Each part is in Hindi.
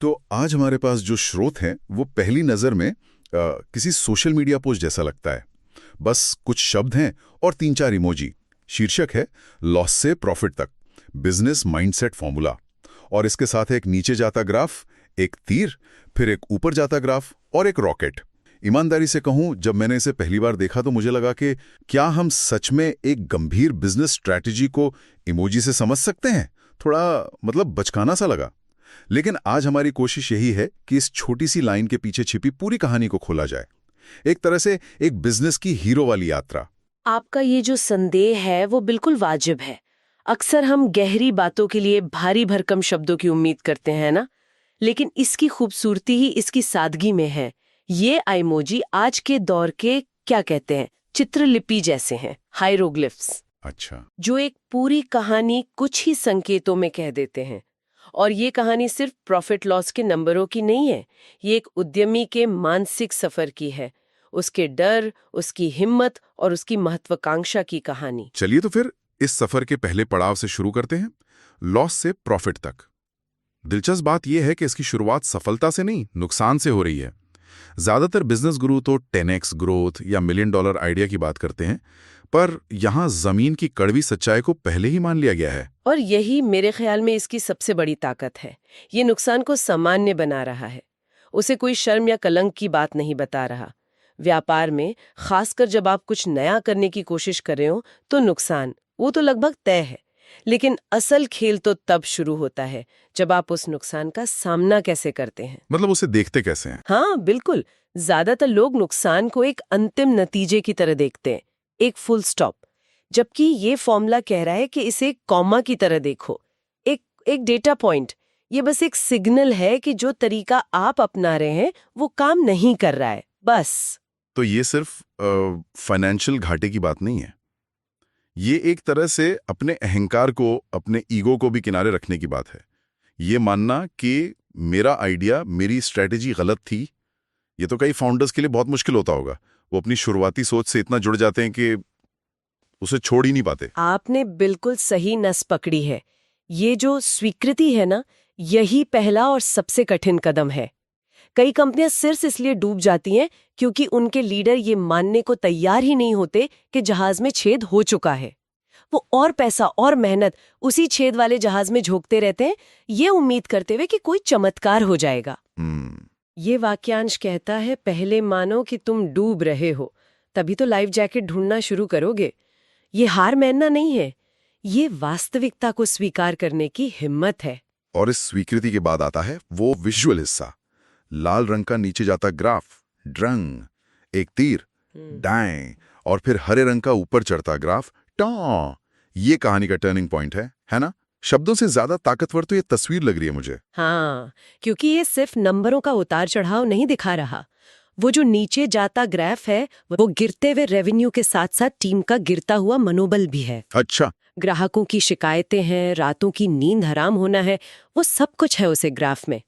तो आज हमारे पास जो स्रोत हैं वो पहली नज़र में किसी सोशल मीडिया पोस्ट जैसा लगता है। बस कुछ शब्द हैं और 3-4 इमोजी। शीर्षक है लॉस से प्रॉफिट तक, बिजनेस माइंडसेट फॉर्मूला। और इसके साथ एक नीचे जाता ग्राफ, एक तीर, फिर एक ऊपर जाता ग्राफ और एक रॉकेट। ईमानदारी से कहूं, जब मैंने इसे पहली बार देखा तो मुझे लगा कि क्या हम सच में एक गंभीर बिजनेस स्ट्रैटेजी को इमोजी से समझ सकते हैं। थोड़ा बचकाना सा लगा। लेकिन आज हमारी कोशिश यही है कि इस छोटी सी लाइन के पीछे छिपी पूरी कहानी को खोला जाए। एक तरह से एक बिजनेस की हीरो वाली यात्रा। आपका ये जो संदेह है वो बिल्कुल वाजिब है। अक्सर हम गहरी बातों के लिए भारी भरकम शब्दों की उम्मीद करते हैं ना, लेकिन इसकी खूबसूरती ही इसकी सादगी में है। ये आइमोजी आज के दौर के क्या कहते हैं, चित्रलिपि जैसे हैं, हायरोग्लिफ्स। अच्छा। जो एक पूरी कहानी कुछ ही संकेतों में कह देते हैं। और ये कहानी सिर्फ प्रॉफिट लॉस के नंबरों की नहीं है, ये एक उद्यमी के मानसिक सफर की है, उसके डर, उसकी हिम्मत और उसकी महत्वाकांक्षा की कहानी। चलिए तो फिर इस सफर के पहले पड़ाव से शुरू करते हैं, लॉस से प्रॉफिट तक। दिलचस्प बात यह है कि इसकी शुरुआत सफलता से नहीं, नुकसान से हो रही है। ज्यादातर बिजनेस गुरु तो 10x ग्रोथ या $1 मिलियन आइडिया की बात करते हैं, पर यहां जमीन की कड़वी सच्चाई को पहले ही मान लिया गया है। और यही मेरे ख्याल में इसकी सबसे बड़ी ताकत है। ये नुकसान को सामान्य बना रहा है, उसे कोई शर्म या कलंक की बात नहीं बता रहा। व्यापार में खासकर जब आप कुछ नया करने की कोशिश कर रहे हो तो नुकसान वो तो लगभग तय है, लेकिन असल खेल तो तब शुरू होता है जब आप उस नुकसान का सामना कैसे करते हैं। मतलब उसे देखते कैसे हैं? हाँ बिल्कुल, ज्यादातर लोग नुकसान को एक अंतिम नतीजे की तरह देखते हैं, एक फुल स्टॉप, जबकि ये फॉर्मूला कह रहा है कि इसे एक कॉमा की तरह देखो, एक डेटा पॉइंट। ये बस एक सिग्नल है कि जो तरीका आप अपना रहे हैं वो काम नहीं कर रहा है, बस। तो ये सिर्फ फाइनेंशियल घाटे की बात नहीं है, ये एक तरह से अपने अहंकार को, अपने ईगो को भी किनारे रखने की बात है। ये मानना कि मेरा आइडिया, मेरी स्ट्रैटेजी गलत थी। ये तो कई फाउंडर्स के लिए बहुत मुश्किल होता होगा। वो अपनी शुरुआती सोच से इतना जुड़ जाते हैं कि उसे छोड़ ही नहीं पाते। आपने बिल्कुल सही नस पकड़ी है। ये जो स्वीकृति है ना, यही पहला और सबसे कठिन कदम है। कई कंपनियां सिर्फ इसलिए डूब जाती हैं क्योंकि उनके लीडर ये मानने को तैयार ही नहीं होते कि जहाज में छेद हो चुका है। वो और पैसा और मेहनत उसी छेद वाले जहाज में झोंकते रहते हैं, ये उम्मीद करते हुए कि कोई चमत्कार हो जाएगा। ये वाक्यांश कहता है, पहले मानो कि तुम डूब रहे हो, तभी तो लाइफ जैकेट ढूंढना शुरू करोगे। ये हार मानना नहीं है, ये वास्तविकता को स्वीकार करने की हिम्मत है। और इस स्वीकृति के बाद आता है वो विजुअल हिस्सा। लाल रंग का नीचे जाता ग्राफ, ड्रंग, एक तीर, डाएं, और फिर हरे रंग का ऊपर चढ़ता ग्राफ, टॉ। ये कहानी का टर्निंग पॉइंट है ना? शब्दों से ज्यादा ताकतवर तो ये तस्वीर लग रही है मुझे। हाँ, क्योंकि ये सिर्फ नंबरों का उतार चढ़ाव नहीं दिखा रहा। वो जो नीचे जाता ग्राफ है वो गिरते हुए रेवेन्यू के साथ साथ टीम का गिरता हुआ मनोबल भी है। अच्छा। ग्राहकों की शिकायतें हैं, रातों की नींद हराम होना है, वो सब कुछ है उसे ग्राफ में।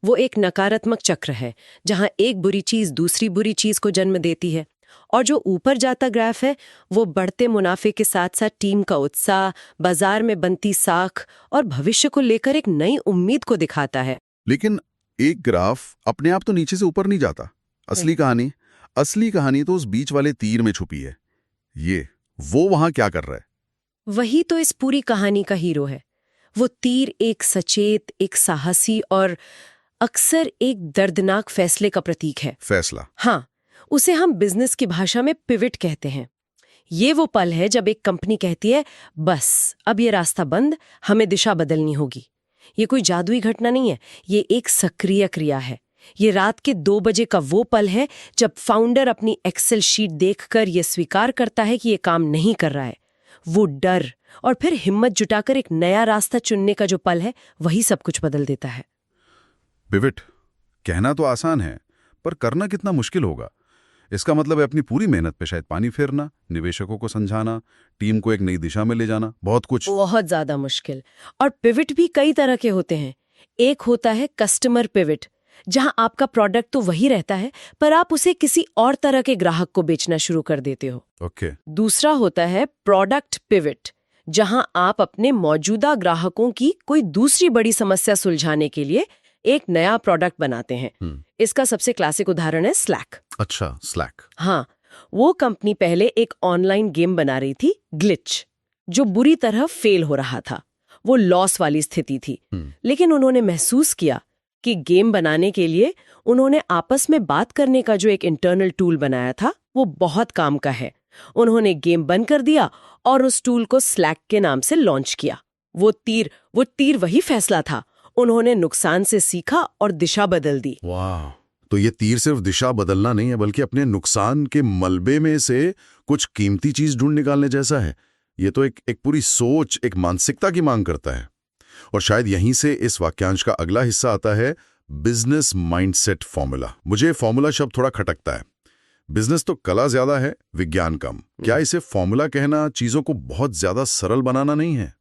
वो एक नकारात्मक चक्र है जहां एक बुरी चीज दूसरी बुरी चीज को जन्म देती है। और जो ऊपर जाता ग्राफ है वो बढ़ते मुनाफे के साथ साथ टीम का उत्साह, बाजार में बनती साख और भविष्य को लेकर एक नई उम्मीद को दिखाता है। लेकिन एक ग्राफ अपने आप तो नीचे से ऊपर नहीं जाता। असली कहानी तो उस बीच वाले तीर में छुपी है। वो वहां क्या कर रहा है? वही तो इस पूरी कहानी का हीरो है। वो तीर एक सचेत, एक साहसी और अक्सर एक दर्दनाक फैसले का प्रतीक है। फैसला? हाँ, उसे हम बिजनेस की भाषा में पिवट कहते हैं। ये वो पल है जब एक कंपनी कहती है, बस अब ये रास्ता बंद, हमें दिशा बदलनी होगी। ये कोई जादुई घटना नहीं है, ये एक सक्रिय क्रिया है। ये रात के 2 बजे का वो पल है जब फाउंडर अपनी एक्सेल शीट देखकर ये स्वीकार करता है कि ये काम नहीं कर रहा है। वो डर और फिर हिम्मत जुटाकर एक नया रास्ता चुनने का जो पल है, वही सब कुछ बदल देता है। पिवट कहना तो आसान है, पर करना कितना मुश्किल होगा। इसका मतलब है अपनी पूरी मेहनत पे शायद पानी फेरना, निवेशकों को समझाना, टीम को एक नई दिशा में ले जाना, बहुत कुछ। बहुत ज्यादा मुश्किल। और पिवट भी कई तरह के होते हैं। एक होता है कस्टमर पिवट, जहां आपका प्रोडक्ट तो वही रहता है पर आप उसे किसी और तरह के ग्राहक को बेचना शुरू कर देते हो। ओके। दूसरा होता है प्रोडक्ट पिवट, जहां आप अपने मौजूदा ग्राहकों की कोई दूसरी बड़ी समस्या सुलझाने के लिए एक नया प्रोडक्ट बनाते हैं। इसका सबसे क्लासिक उदाहरण है स्लैक। अच्छा, स्लैक। हाँ, वो कंपनी पहले एक ऑनलाइन गेम बना रही थी, ग्लिच, जो बुरी तरह फेल हो रहा था। वो लॉस वाली स्थिति थी। लेकिन उन्होंने महसूस किया कि गेम बनाने के लिए उन्होंने आपस में बात करने का जो एक इंटरनल टूल बनाया था, वो बहुत काम का है। उन्होंने गेम बंद कर दिया और उस टूल को स्लैक के नाम से लॉन्च किया। वो तीर वही फैसला था। उन्होंने नुकसान से सीखा और दिशा बदल दी। वाह, तो ये तीर सिर्फ दिशा बदलना नहीं है, बल्कि अपने नुकसान के मलबे में से कुछ कीमती चीज ढूंढ निकालने जैसा है। ये तो एक पूरी सोच, एक मानसिकता की मांग करता है। और शायद यहीं से इस वाक्यांश का अगला हिस्सा आता है, बिजनेस माइंडसेट फॉर्मूला। मुझे फॉर्मूला शब्द थोड़ा खटकता है। बिजनेस तो कला ज्यादा है, विज्ञान कम। क्या इसे फॉर्मूला कहना चीजों को बहुत ज्यादा सरल बनाना नहीं है?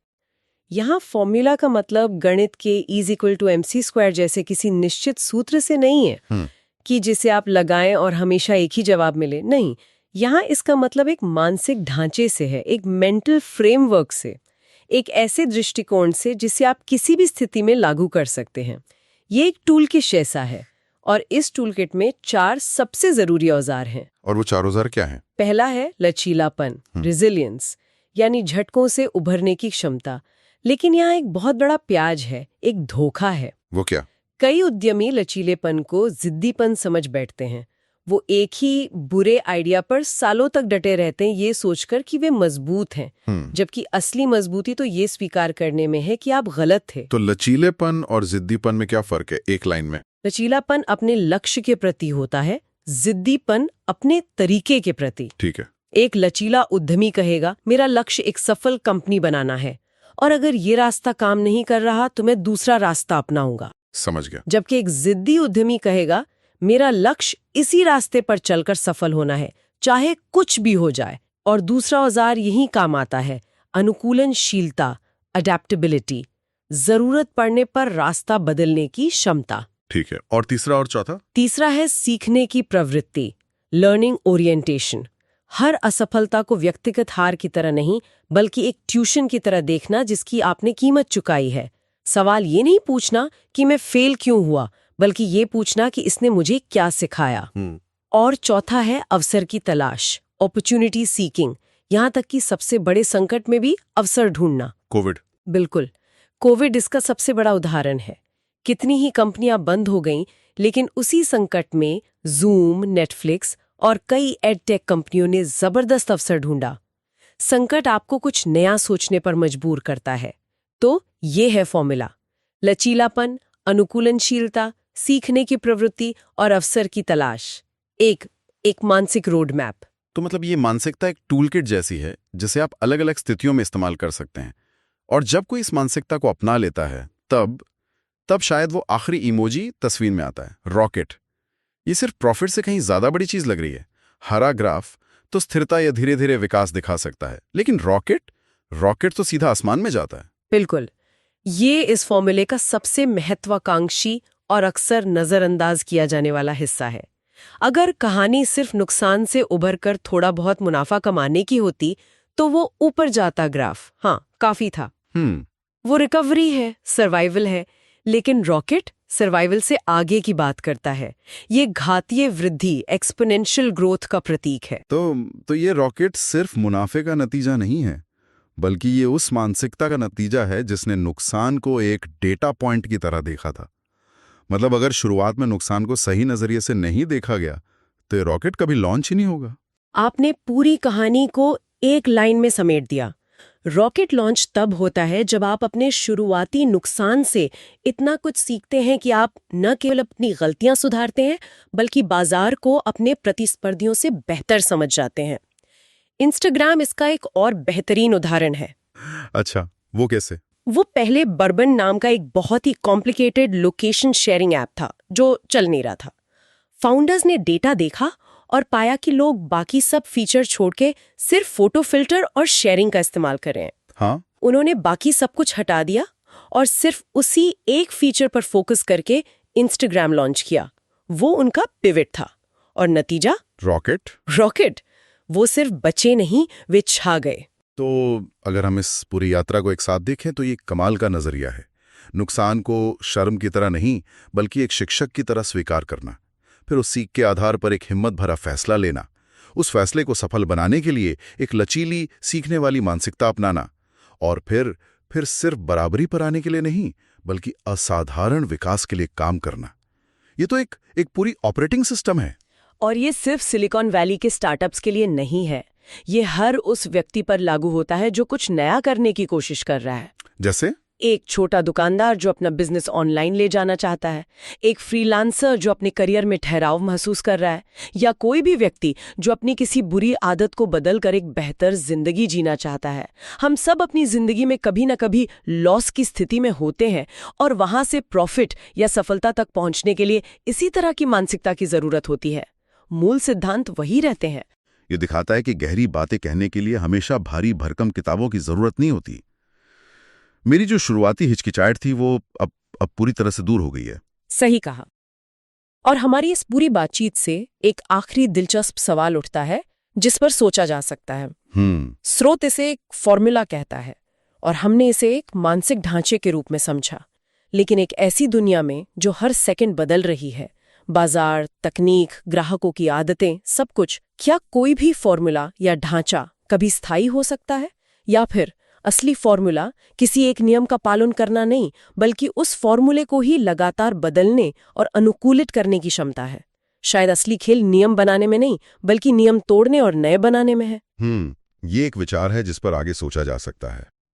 यहाँ फॉर्मूला का मतलब गणित के E=mc² जैसे किसी निश्चित सूत्र से नहीं है कि जिसे आप लगाएं और हमेशा एक ही जवाब मिले। नहीं, यहाँ इसका मतलब एक मानसिक ढांचे से है, एक मेंटल फ्रेमवर्क से, एक ऐसे दृष्टिकोण से जिसे आप किसी भी स्थिति में लागू कर सकते हैं। ये एक टूल किट जैसा है और इस टूल किट में 4 सबसे जरूरी औजार हैं। और वो 4 औजार क्या हैं? पहला है लचीलापन, रेजिलियंस, यानी झटकों से उभरने की क्षमता। लेकिन यहाँ एक बहुत बड़ा प्याज है, एक धोखा है। वो क्या? कई उद्यमी लचीलेपन को जिद्दीपन समझ बैठते हैं। वो एक ही बुरे आइडिया पर सालों तक डटे रहते हैं, ये सोचकर कि वे मजबूत हैं, जबकि असली मजबूती तो ये स्वीकार करने में है कि आप गलत थे। तो लचीलेपन और जिद्दीपन में क्या फर्क है, एक लाइन में? लचीलापन अपने लक्ष्य के प्रति होता है, जिद्दीपन अपने तरीके के प्रति। ठीक है। एक लचीला उद्यमी कहेगा, मेरा लक्ष्य एक सफल कंपनी बनाना है, और अगर ये रास्ता काम नहीं कर रहा तो मैं दूसरा रास्ता अपनाऊंगा। समझ गया। जबकि एक जिद्दी उद्यमी कहेगा, मेरा लक्ष्य इसी रास्ते पर चलकर सफल होना है, चाहे कुछ भी हो जाए। और दूसरा औजार यही काम आता है, अनुकूलनशीलता, अडेप्टेबिलिटी, जरूरत पड़ने पर रास्ता बदलने की क्षमता। ठीक है। और तीसरा और चौथा? तीसरा है सीखने की प्रवृत्ति, लर्निंग ओरिएंटेशन। हर असफलता को व्यक्तिगत हार की तरह नहीं, बल्कि एक ट्यूशन की तरह देखना जिसकी आपने कीमत चुकाई है। सवाल ये नहीं पूछना कि मैं फेल क्यों हुआ, बल्कि ये पूछना कि इसने मुझे क्या सिखाया। और चौथा है अवसर की तलाश, अपॉर्चुनिटी सीकिंग। यहाँ तक कि सबसे बड़े संकट में भी अवसर ढूंढना। कोविड। बिल्कुल, कोविड इसका सबसे बड़ा उदाहरण है। कितनी ही कंपनियां बंद हो गईं, लेकिन उसी संकट में जूम, नेटफ्लिक्स और कई एडटेक कंपनियों ने जबरदस्त अवसर ढूंढा। संकट आपको कुछ नया सोचने पर मजबूर करता है। तो ये है फॉर्मूला, लचीलापन, अनुकूलनशीलता, सीखने की प्रवृत्ति और अवसर की तलाश। एक मानसिक रोड मैप। तो मतलब ये मानसिकता एक टूलकिट जैसी है जिसे आप अलग अलग स्थितियों में इस्तेमाल कर सकते हैं। और जब कोई इस मानसिकता को अपना लेता है तब शायद वो आखिरी इमोजी तस्वीर में आता है, रॉकेट। ये सिर्फ प्रॉफिट से कहीं ज्यादा बड़ी चीज लग रही है। हरा ग्राफ तो स्थिरता या धीरे धीरे विकास दिखा सकता है, लेकिन रॉकेट तो सीधा आसमान में जाता है। बिल्कुल, ये इस फॉर्मूले का सबसे महत्वाकांक्षी और अक्सर नजरअंदाज किया जाने वाला हिस्सा है। अगर कहानी सिर्फ नुकसान से उभरकर थोड़ा बहुत मुनाफा कमाने की होती तो वो ऊपर जाता ग्राफ, हाँ, काफी था। वो रिकवरी है, सर्वाइवल है। लेकिन रॉकेट सर्वाइवल से आगे की बात करता है। ये घातीय वृद्धि, एक्सपोनेंशियल ग्रोथ का प्रतीक है। तो ये रॉकेट सिर्फ मुनाफे का नतीजा नहीं है, बल्कि ये उस मानसिकता का नतीजा है जिसने नुकसान को एक डेटा पॉइंट की तरह देखा था। मतलब अगर शुरुआत में नुकसान को सही नजरिए से नहीं देखा गया तो ये रॉकेट कभी लॉन्च ही नहीं होगा। आपने पूरी कहानी को एक लाइन में समेट दिया। रॉकेट लॉन्च तब होता है जब आप अपने शुरुआती नुकसान से इतना कुछ सीखते हैं कि आप न केवल अपनी गलतियां सुधारते हैं, बल्कि बाजार को अपने प्रतिस्पर्धियों से बेहतर समझ जाते हैं। इंस्टाग्राम इसका एक और बेहतरीन उदाहरण है। अच्छा, वो कैसे? वो पहले बर्बन नाम का एक बहुत ही कॉम्प्लिकेटेड लोकेशन शेयरिंग ऐप था जो चल नहीं रहा था। फाउंडर्स ने डेटा देखा और पाया कि लोग बाकी सब फीचर छोड़ के सिर्फ फोटो फिल्टर और शेयरिंग का इस्तेमाल कर रहे हैं। हाँ? उन्होंने बाकी सब कुछ हटा दिया और सिर्फ उसी एक फीचर पर फोकस करके इंस्टाग्राम लॉन्च किया। वो उनका पिवट था और नतीजा रॉकेट। वो सिर्फ बचे नहीं, वे छा गए। तो अगर हम इस पूरी यात्रा को एक साथ देखें तो ये कमाल का नजरिया है। नुकसान को शर्म की तरह नहीं, बल्कि एक शिक्षक की तरह स्वीकार करना, फिर उस सीख के आधार पर एक हिम्मत भरा फैसला लेना, उस फैसले को सफल बनाने के लिए एक लचीली, सीखने वाली मानसिकता अपनाना, और फिर सिर्फ बराबरी पर आने के लिए नहीं, बल्कि असाधारण विकास के लिए काम करना। ये तो एक पूरी ऑपरेटिंग सिस्टम है। और ये सिर्फ सिलिकॉन वैली के स्टार्टअप्स के लिए नहीं है, ये हर उस व्यक्ति पर लागू होता है जो कुछ नया करने की कोशिश कर रहा है। जैसे एक छोटा दुकानदार जो अपना बिजनेस ऑनलाइन ले जाना चाहता है, एक फ्रीलांसर जो अपने करियर में ठहराव महसूस कर रहा है, या कोई भी व्यक्ति जो अपनी किसी बुरी आदत को बदलकर एक बेहतर जिंदगी जीना चाहता है। हम सब अपनी जिंदगी में कभी न कभी लॉस की स्थिति में होते हैं, और वहां से प्रॉफिट या सफलता तक पहुंचने के लिए इसी तरह की मानसिकता की जरूरत होती है। मूल सिद्धांत वही रहते हैं। ये दिखाता है कि गहरी बातें कहने के लिए हमेशा भारी भरकम किताबों की जरूरत नहीं होती। मेरी जो शुरुआती हिचकिचाहट थी वो अब पूरी तरह से दूर हो गई है। सही कहा। और हमारी इस पूरी बातचीत से एक आखिरी दिलचस्प सवाल उठता है जिस पर सोचा जा सकता है। स्रोत इसे एक फॉर्मूला कहता है और हमने इसे एक मानसिक ढांचे के रूप में समझा, लेकिन एक ऐसी दुनिया में जो हर सेकंड बदल रही है, बाजार, तकनीक, ग्राहकों की आदतें, सब कुछ, क्या कोई भी फॉर्मूला या ढांचा कभी स्थायी हो सकता है? या फिर असली फॉर्मूला किसी एक नियम का पालन करना नहीं, बल्कि उस फॉर्मूले को ही लगातार बदलने और अनुकूलित करने की क्षमता है? शायद असली खेल नियम बनाने में नहीं, बल्कि नियम तोड़ने और नए बनाने में है। ये एक विचार है जिस पर आगे सोचा जा सकता है।